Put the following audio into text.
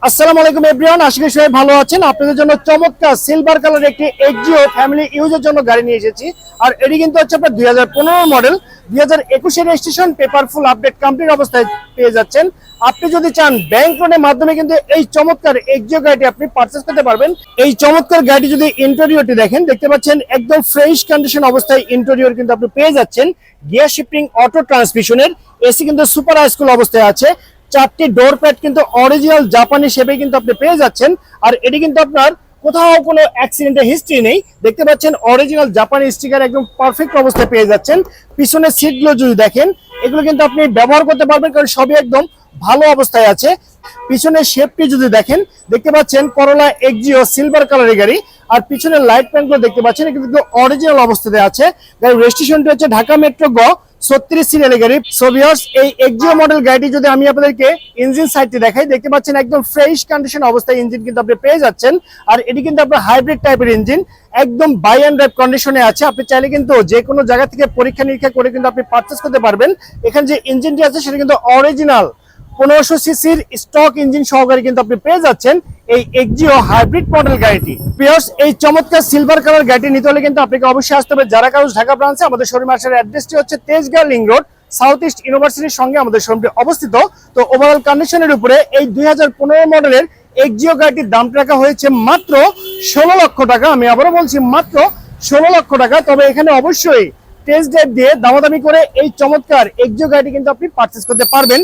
আসসালামু আলাইকুম এভরিওয়ান, আশা করি সবাই ভালো আছেন। আপনাদের জন্য চমৎকার সিলভার কালার একটি এক্সিও ফ্যামিলি ইউজের জন্য গাড়ি নিয়ে এসেছি। আর এটি কিন্তু হচ্ছে আপনার 2015 model, 2021 registration, paper full update complete অবস্থায় পেয়ে যাচ্ছেন। আপনি যদি চান ব্যাংক লোনের মাধ্যমে কিন্তু এই চমৎকার এক্সিও গাড়িটি আপনি পারচেজ করতে পারবেন। এই চমৎকার গাড়িটি যদি ইন্টেরিয়রটি দেখেন, দেখতে পাচ্ছেন একদম ফ্রেশ কন্ডিশন অবস্থায় ইন্টেরিয়র কিন্তু আপনি পেয়ে যাচ্ছেন। গিয়ার শিফটিং অটো ট্রান্সমিশনের, এসি কিন্তু সুপার হাই স্কুল অবস্থায় আছে। চারটি ডোর প্যাড কিন্তু অরিজিনাল জাপানি শেপে কিন্তু আপনি পেয়ে যাচ্ছেন। আর এটি কিন্তু আপনার কোথাও কোনো অ্যাক্সিডেন্টের হিস্ট্রি নেই। দেখতে পাচ্ছেন অরিজিনাল জাপানি স্টিকার একদম পারফেক্ট অবস্থায় পেয়ে যাচ্ছেন। পিছনের সিটগুলো যদি দেখেন, এগুলো কিন্তু আপনি ব্যবহার করতে পারবেন, কারণ সবই একদম ভালো অবস্থায় আছে। পিছনের শেপটি যদি দেখেন, দেখতে পাচ্ছেন করোলা এক্সিও সিলভার কালারের গাড়ি। আর পিছনের লাইট প্যান্টগুলো দেখতে পাচ্ছেন কিন্তু অরিজিনাল অবস্থাতে আছে। গাড়ির রেজিস্ট্রেশনটি হচ্ছে ঢাকা মেট্রো গ 36 সিরিয়ালের গাড়ি। সো ভিউয়ার্স, এই এক্সিও মডেল গাড়িটি যদি আমি আপনাদেরকে ইঞ্জিন সাইডটি দেখাই, দেখতে পাচ্ছেন একদম ফ্রেশ কন্ডিশন অবস্থায় ইঞ্জিন কিন্তু আপনি পেয়ে যাচ্ছেন। আর এটি কিন্তু আপনার হাইব্রিড টাইপের ইঞ্জিন, একদম বাই অ্যান্ড ড্রাইভ কন্ডিশনে আছে। আপনি চাইলে কিন্তু যে কোনো জায়গা থেকে পরীক্ষা নিরীক্ষা করে কিন্তু আপনি পারচেজ করতে পারবেন। এখানে যে ইঞ্জিনটি আছে সেটা কিন্তু অরিজিনাল 1500 সিসির স্টক ইঞ্জিন সহকারে কিন্তু আপনি পেয়ে যাচ্ছেন এই এক্সিও হাইব্রিড মডেল গাড়িটি। ভিউয়ার্স, এই চমৎকার সিলভার কালার গাড়িটি নিতে হলে কিন্তু আপনাকে অবশ্যই আসতে হবে জারা কারুজ ঢাকা ব্রাঞ্চে। আমাদের শোরুম আসার অ্যাড্রেসটি হচ্ছে Tejgaon link road, south east ইউনিভার্সিটির সঙ্গে আমাদের শোরুমটি অবস্থিত। তো ওভারঅল কন্ডিশনের উপরে এই 2015 মডেলের এক্সিও গাড়িটির দামটা রাখা হয়েছে মাত্র 16 লক্ষ টাকা। আমি আবারও বলছি, মাত্র 16 লক্ষ টাকা। তবে এখানে অবশ্যই টেস্ট ড্রাইভ দিয়ে দামাদামি করে এই চমৎকার এক্সিও গাড়িটি কিন্তু আপনি পারচেজ করতে পারবেন।